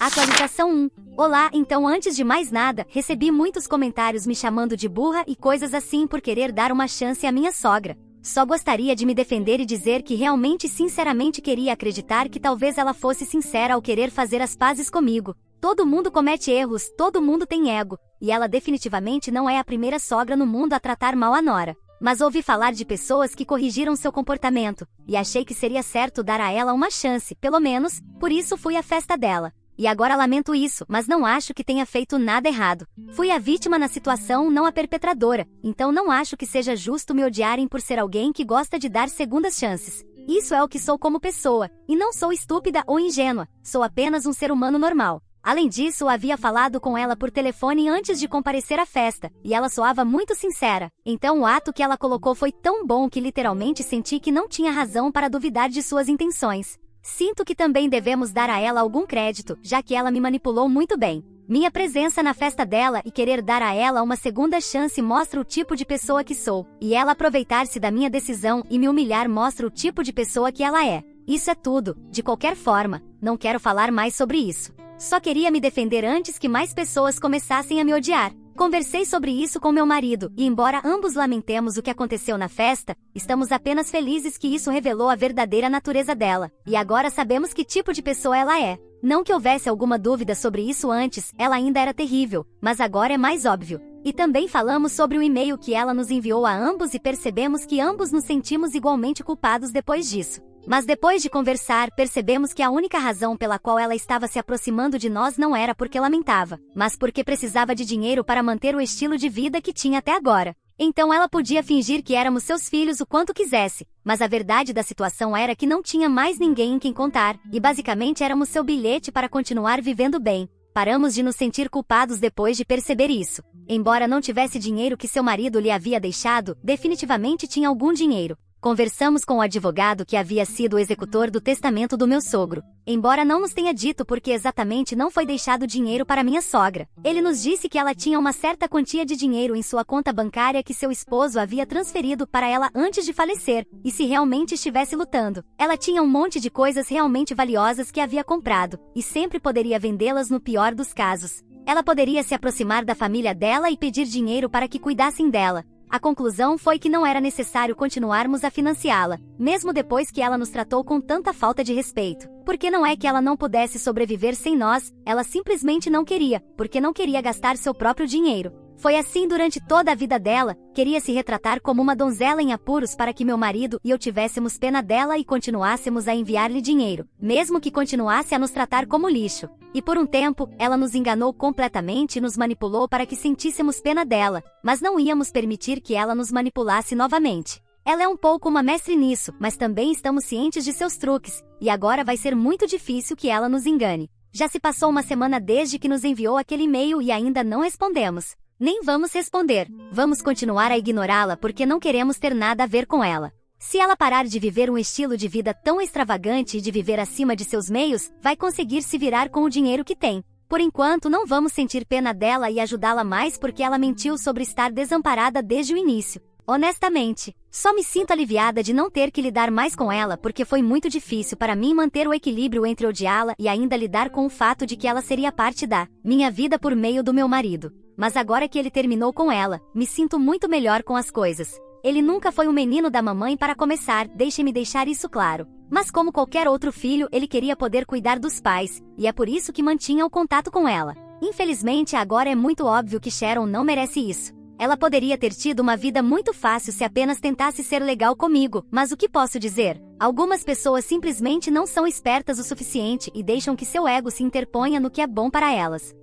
Atualização 1. Olá, então antes de mais nada, recebi muitos comentários me chamando de burra e coisas assim por querer dar uma chance à minha sogra. Só gostaria de me defender e dizer que realmente sinceramente queria acreditar que talvez ela fosse sincera ao querer fazer as pazes comigo. Todo mundo comete erros, todo mundo tem ego, e ela definitivamente não é a primeira sogra no mundo a tratar mal a nora. Mas ouvi falar de pessoas que corrigiram seu comportamento, e achei que seria certo dar a ela uma chance, pelo menos, por isso fui à festa dela. E agora lamento isso, mas não acho que tenha feito nada errado. Fui a vítima na situação, não a perpetradora, então não acho que seja justo me odiarem por ser alguém que gosta de dar segundas chances. Isso é o que sou como pessoa, e não sou estúpida ou ingênua, sou apenas um ser humano normal. Além disso, havia falado com ela por telefone antes de comparecer à festa, e ela soava muito sincera. Então o ato que ela colocou foi tão bom que literalmente senti que não tinha razão para duvidar de suas intenções. Sinto que também devemos dar a ela algum crédito, já que ela me manipulou muito bem. Minha presença na festa dela e querer dar a ela uma segunda chance mostra o tipo de pessoa que sou, e ela aproveitar-se da minha decisão e me humilhar mostra o tipo de pessoa que ela é. Isso é tudo, de qualquer forma, não quero falar mais sobre isso. Só queria me defender antes que mais pessoas começassem a me odiar. Conversei sobre isso com meu marido, e embora ambos lamentemos o que aconteceu na festa, estamos apenas felizes que isso revelou a verdadeira natureza dela, e agora sabemos que tipo de pessoa ela é. Não que houvesse alguma dúvida sobre isso antes, ela ainda era terrível, mas agora é mais óbvio. E também falamos sobre o e-mail que ela nos enviou a ambos e percebemos que ambos nos sentimos igualmente culpados depois disso. Mas depois de conversar, percebemos que a única razão pela qual ela estava se aproximando de nós não era porque lamentava, mas porque precisava de dinheiro para manter o estilo de vida que tinha até agora. Então ela podia fingir que éramos seus filhos o quanto quisesse, mas a verdade da situação era que não tinha mais ninguém em quem contar, e basicamente éramos seu bilhete para continuar vivendo bem. Paramos de nos sentir culpados depois de perceber isso. Embora não tivesse dinheiro que seu marido lhe havia deixado, definitivamente tinha algum dinheiro. Conversamos com o advogado que havia sido o executor do testamento do meu sogro. Embora não nos tenha dito porque exatamente não foi deixado dinheiro para minha sogra. Ele nos disse que ela tinha uma certa quantia de dinheiro em sua conta bancária que seu esposo havia transferido para ela antes de falecer, e se realmente estivesse lutando. Ela tinha um monte de coisas realmente valiosas que havia comprado, e sempre poderia vendê-las no pior dos casos. Ela poderia se aproximar da família dela e pedir dinheiro para que cuidassem dela. A conclusão foi que não era necessário continuarmos a financiá-la, mesmo depois que ela nos tratou com tanta falta de respeito. Porque não é que ela não pudesse sobreviver sem nós, ela simplesmente não queria, porque não queria gastar seu próprio dinheiro. Foi assim durante toda a vida dela, queria se retratar como uma donzela em apuros para que meu marido e eu tivéssemos pena dela e continuássemos a enviar-lhe dinheiro, mesmo que continuasse a nos tratar como lixo. E por um tempo, ela nos enganou completamente e nos manipulou para que sentíssemos pena dela, mas não íamos permitir que ela nos manipulasse novamente. Ela é um pouco uma mestre nisso, mas também estamos cientes de seus truques, e agora vai ser muito difícil que ela nos engane. Já se passou uma semana desde que nos enviou aquele e-mail e ainda não respondemos. Nem vamos responder. Vamos continuar a ignorá-la porque não queremos ter nada a ver com ela. Se ela parar de viver um estilo de vida tão extravagante e de viver acima de seus meios, vai conseguir se virar com o dinheiro que tem. Por enquanto, não vamos sentir pena dela e ajudá-la mais porque ela mentiu sobre estar desamparada desde o início. Honestamente, só me sinto aliviada de não ter que lidar mais com ela porque foi muito difícil para mim manter o equilíbrio entre odiá-la e ainda lidar com o fato de que ela seria parte da minha vida por meio do meu marido. Mas agora que ele terminou com ela, me sinto muito melhor com as coisas. Ele nunca foi um menino da mamãe para começar, deixe-me deixar isso claro. Mas como qualquer outro filho, ele queria poder cuidar dos pais, e é por isso que mantinha o contato com ela. Infelizmente, agora é muito óbvio que Sharon não merece isso. Ela poderia ter tido uma vida muito fácil se apenas tentasse ser legal comigo, mas o que posso dizer? Algumas pessoas simplesmente não são espertas o suficiente e deixam que seu ego se interponha no que é bom para elas.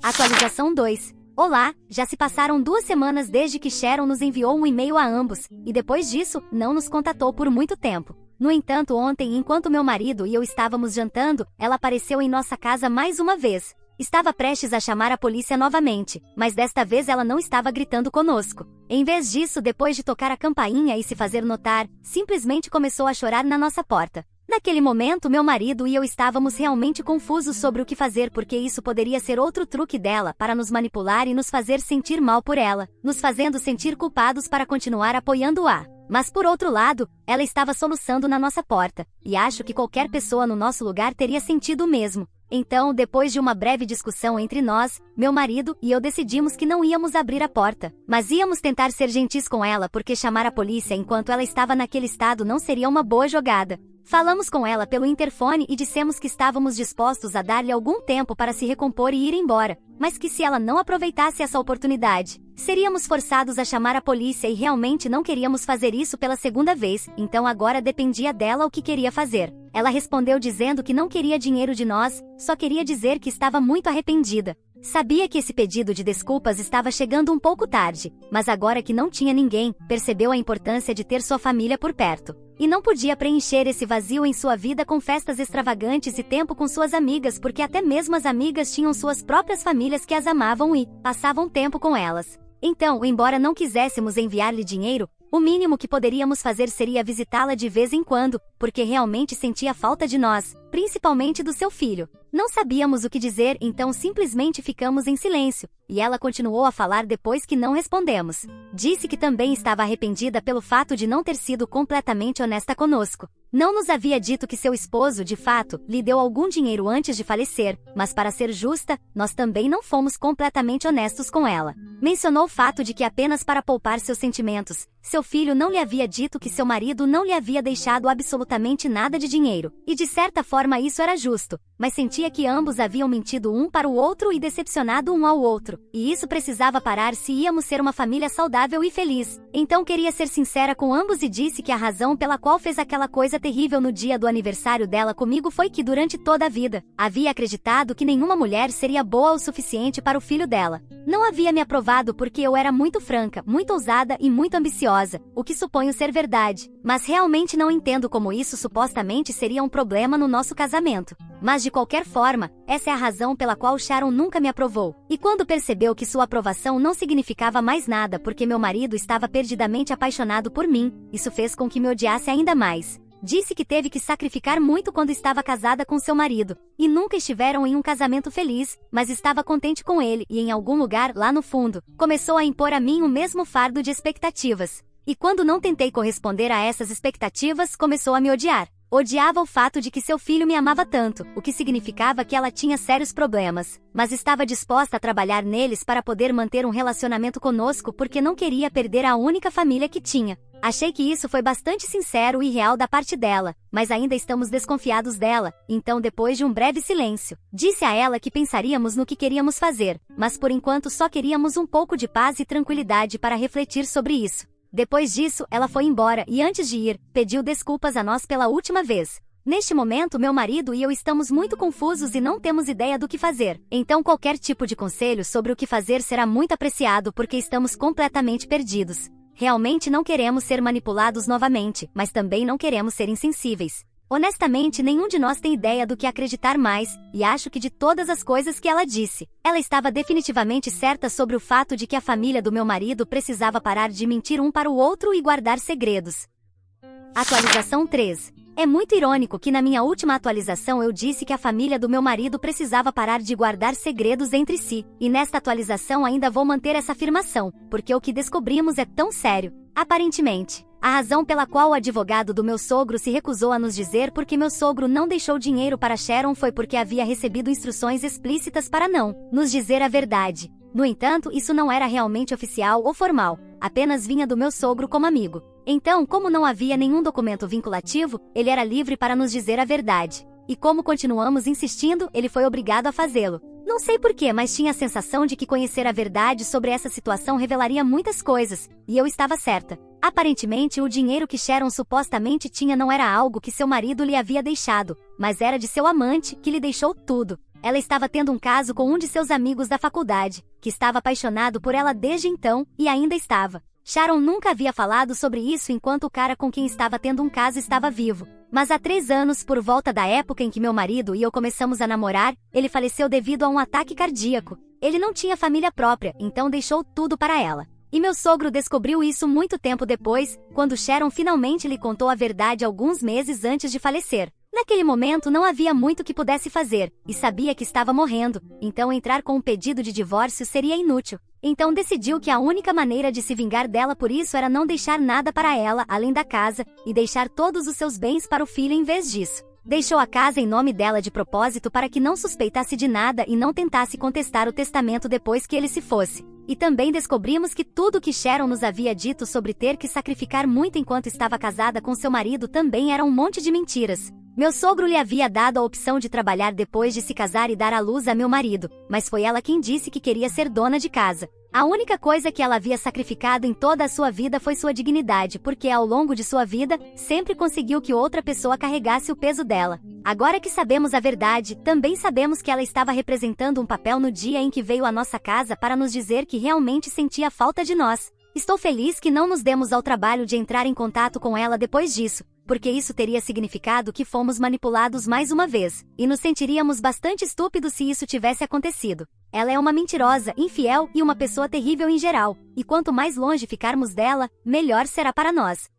Atualização 2. Olá, já se passaram 2 semanas desde que Sharon nos enviou um e-mail a ambos, e depois disso, não nos contatou por muito tempo. No entanto, ontem, enquanto meu marido e eu estávamos jantando, ela apareceu em nossa casa mais uma vez. Estava prestes a chamar a polícia novamente, mas desta vez ela não estava gritando conosco. Em vez disso, depois de tocar a campainha e se fazer notar, simplesmente começou a chorar na nossa porta. Naquele momento, meu marido e eu estávamos realmente confusos sobre o que fazer porque isso poderia ser outro truque dela para nos manipular e nos fazer sentir mal por ela, nos fazendo sentir culpados para continuar apoiando-a. Mas por outro lado, ela estava soluçando na nossa porta, e acho que qualquer pessoa no nosso lugar teria sentido o mesmo. Então, depois de uma breve discussão entre nós, meu marido e eu decidimos que não íamos abrir a porta, mas íamos tentar ser gentis com ela porque chamar a polícia enquanto ela estava naquele estado não seria uma boa jogada. Falamos com ela pelo interfone e dissemos que estávamos dispostos a dar-lhe algum tempo para se recompor e ir embora, mas que se ela não aproveitasse essa oportunidade, seríamos forçados a chamar a polícia e realmente não queríamos fazer isso pela segunda vez, então agora dependia dela o que queria fazer. Ela respondeu dizendo que não queria dinheiro de nós, só queria dizer que estava muito arrependida. Sabia que esse pedido de desculpas estava chegando um pouco tarde, mas agora que não tinha ninguém, percebeu a importância de ter sua família por perto. E não podia preencher esse vazio em sua vida com festas extravagantes e tempo com suas amigas porque até mesmo as amigas tinham suas próprias famílias que as amavam e passavam tempo com elas. Então, embora não quiséssemos enviar-lhe dinheiro, o mínimo que poderíamos fazer seria visitá-la de vez em quando, porque realmente sentia falta de nós, principalmente do seu filho. Não sabíamos o que dizer, então simplesmente ficamos em silêncio, e ela continuou a falar depois que não respondemos. Disse que também estava arrependida pelo fato de não ter sido completamente honesta conosco. Não nos havia dito que seu esposo, de fato, lhe deu algum dinheiro antes de falecer, mas para ser justa, nós também não fomos completamente honestos com ela. Mencionou o fato de que apenas para poupar seus sentimentos, Seu filho não lhe havia dito que seu marido não lhe havia deixado absolutamente nada de dinheiro, e de certa forma isso era justo, mas sentia que ambos haviam mentido um para o outro e decepcionado um ao outro, e isso precisava parar se íamos ser uma família saudável e feliz. Então queria ser sincera com ambos e disse que a razão pela qual fez aquela coisa terrível no dia do aniversário dela comigo foi que durante toda a vida, havia acreditado que nenhuma mulher seria boa o suficiente para o filho dela. Não havia me aprovado porque eu era muito franca, muito ousada e muito ambiciosa, o que suponho ser verdade, mas realmente não entendo como isso supostamente seria um problema no nosso casamento. Mas de qualquer forma, essa é a razão pela qual Sharon nunca me aprovou. E quando percebeu que sua aprovação não significava mais nada porque meu marido estava perdidamente apaixonado por mim, isso fez com que me odiasse ainda mais. Disse que teve que sacrificar muito quando estava casada com seu marido, e nunca estiveram em um casamento feliz, mas estava contente com ele e em algum lugar, lá no fundo, começou a impor a mim o mesmo fardo de expectativas. E quando não tentei corresponder a essas expectativas, começou a me odiar. Odiava o fato de que seu filho me amava tanto, o que significava que ela tinha sérios problemas, mas estava disposta a trabalhar neles para poder manter um relacionamento conosco porque não queria perder a única família que tinha. Achei que isso foi bastante sincero e real da parte dela, mas ainda estamos desconfiados dela, então depois de um breve silêncio, disse a ela que pensaríamos no que queríamos fazer, mas por enquanto só queríamos um pouco de paz e tranquilidade para refletir sobre isso. Depois disso, ela foi embora e antes de ir, pediu desculpas a nós pela última vez. Neste momento, meu marido e eu estamos muito confusos e não temos ideia do que fazer. Então qualquer tipo de conselho sobre o que fazer será muito apreciado porque estamos completamente perdidos. Realmente não queremos ser manipulados novamente, mas também não queremos ser insensíveis. Honestamente, nenhum de nós tem ideia do que acreditar mais, e acho que de todas as coisas que ela disse, ela estava definitivamente certa sobre o fato de que a família do meu marido precisava parar de mentir um para o outro e guardar segredos. Atualização 3. É muito irônico que na minha última atualização eu disse que a família do meu marido precisava parar de guardar segredos entre si, e nesta atualização ainda vou manter essa afirmação, porque o que descobrimos é tão sério. Aparentemente, a razão pela qual o advogado do meu sogro se recusou a nos dizer porque meu sogro não deixou dinheiro para Sharon foi porque havia recebido instruções explícitas para não nos dizer a verdade. No entanto, isso não era realmente oficial ou formal, apenas vinha do meu sogro como amigo. Então, como não havia nenhum documento vinculativo, ele era livre para nos dizer a verdade. E como continuamos insistindo, ele foi obrigado a fazê-lo. Não sei porquê, mas tinha a sensação de que conhecer a verdade sobre essa situação revelaria muitas coisas, e eu estava certa. Aparentemente, o dinheiro que Sharon supostamente tinha não era algo que seu marido lhe havia deixado, mas era de seu amante, que lhe deixou tudo. Ela estava tendo um caso com um de seus amigos da faculdade, que estava apaixonado por ela desde então, e ainda estava. Sharon nunca havia falado sobre isso enquanto o cara com quem estava tendo um caso estava vivo. Mas há 3 anos, por volta da época em que meu marido e eu começamos a namorar, ele faleceu devido a um ataque cardíaco. Ele não tinha família própria, então deixou tudo para ela. E meu sogro descobriu isso muito tempo depois, quando Sharon finalmente lhe contou a verdade alguns meses antes de falecer. Naquele momento não havia muito que pudesse fazer, e sabia que estava morrendo, então entrar com um pedido de divórcio seria inútil. Então decidiu que a única maneira de se vingar dela por isso era não deixar nada para ela além da casa, e deixar todos os seus bens para o filho em vez disso. Deixou a casa em nome dela de propósito para que não suspeitasse de nada e não tentasse contestar o testamento depois que ele se fosse. E também descobrimos que tudo que Sharon nos havia dito sobre ter que sacrificar muito enquanto estava casada com seu marido também era um monte de mentiras. Meu sogro lhe havia dado a opção de trabalhar depois de se casar e dar à luz a meu marido, mas foi ela quem disse que queria ser dona de casa. A única coisa que ela havia sacrificado em toda a sua vida foi sua dignidade, porque ao longo de sua vida, sempre conseguiu que outra pessoa carregasse o peso dela. Agora que sabemos a verdade, também sabemos que ela estava representando um papel no dia em que veio à nossa casa para nos dizer que realmente sentia falta de nós. Estou feliz que não nos demos ao trabalho de entrar em contato com ela depois disso, porque isso teria significado que fomos manipulados mais uma vez, e nos sentiríamos bastante estúpidos se isso tivesse acontecido. Ela é uma mentirosa, infiel e uma pessoa terrível em geral, e quanto mais longe ficarmos dela, melhor será para nós.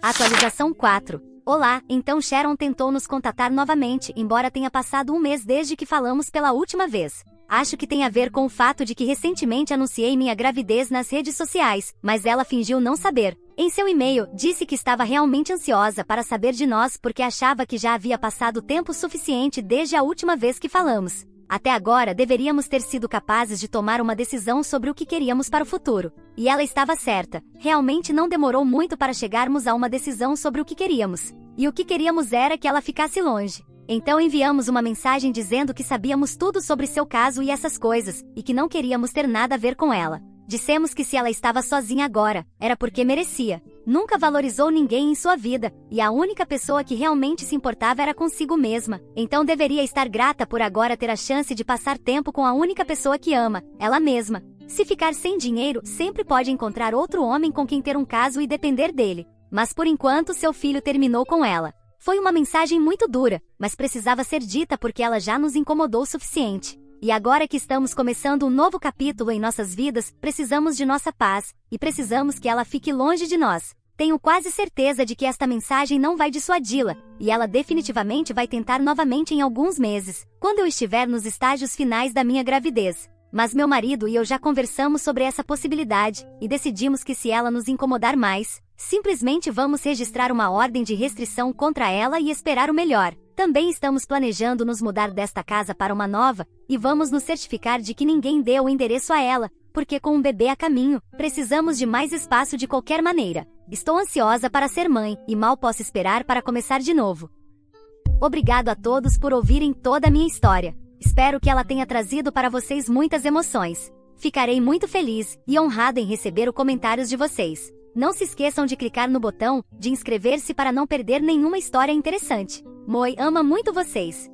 Atualização 4. Olá, então Sharon tentou nos contatar novamente, embora tenha passado um mês desde que falamos pela última vez. Acho que tem a ver com o fato de que recentemente anunciei minha gravidez nas redes sociais, mas ela fingiu não saber. Em seu e-mail, disse que estava realmente ansiosa para saber de nós porque achava que já havia passado tempo suficiente desde a última vez que falamos. Até agora deveríamos ter sido capazes de tomar uma decisão sobre o que queríamos para o futuro. E ela estava certa. Realmente não demorou muito para chegarmos a uma decisão sobre o que queríamos. E o que queríamos era que ela ficasse longe. Então enviamos uma mensagem dizendo que sabíamos tudo sobre seu caso e essas coisas, e que não queríamos ter nada a ver com ela. Dissemos que se ela estava sozinha agora, era porque merecia. Nunca valorizou ninguém em sua vida, e a única pessoa que realmente se importava era consigo mesma. Então deveria estar grata por agora ter a chance de passar tempo com a única pessoa que ama, ela mesma. Se ficar sem dinheiro, sempre pode encontrar outro homem com quem ter um caso e depender dele. Mas por enquanto seu filho terminou com ela. Foi uma mensagem muito dura, mas precisava ser dita porque ela já nos incomodou o suficiente. E agora que estamos começando um novo capítulo em nossas vidas, precisamos de nossa paz, e precisamos que ela fique longe de nós. Tenho quase certeza de que esta mensagem não vai dissuadi-la, e ela definitivamente vai tentar novamente em alguns meses, quando eu estiver nos estágios finais da minha gravidez. Mas meu marido e eu já conversamos sobre essa possibilidade, e decidimos que se ela nos incomodar mais, simplesmente vamos registrar uma ordem de restrição contra ela e esperar o melhor. Também estamos planejando nos mudar desta casa para uma nova, e vamos nos certificar de que ninguém dê o endereço a ela, porque com um bebê a caminho, precisamos de mais espaço de qualquer maneira. Estou ansiosa para ser mãe, e mal posso esperar para começar de novo. Obrigado a todos por ouvirem toda a minha história. Espero que ela tenha trazido para vocês muitas emoções. Ficarei muito feliz e honrada em receber os comentários de vocês. Não se esqueçam de clicar no botão de inscrever-se para não perder nenhuma história interessante. Moi ama muito vocês.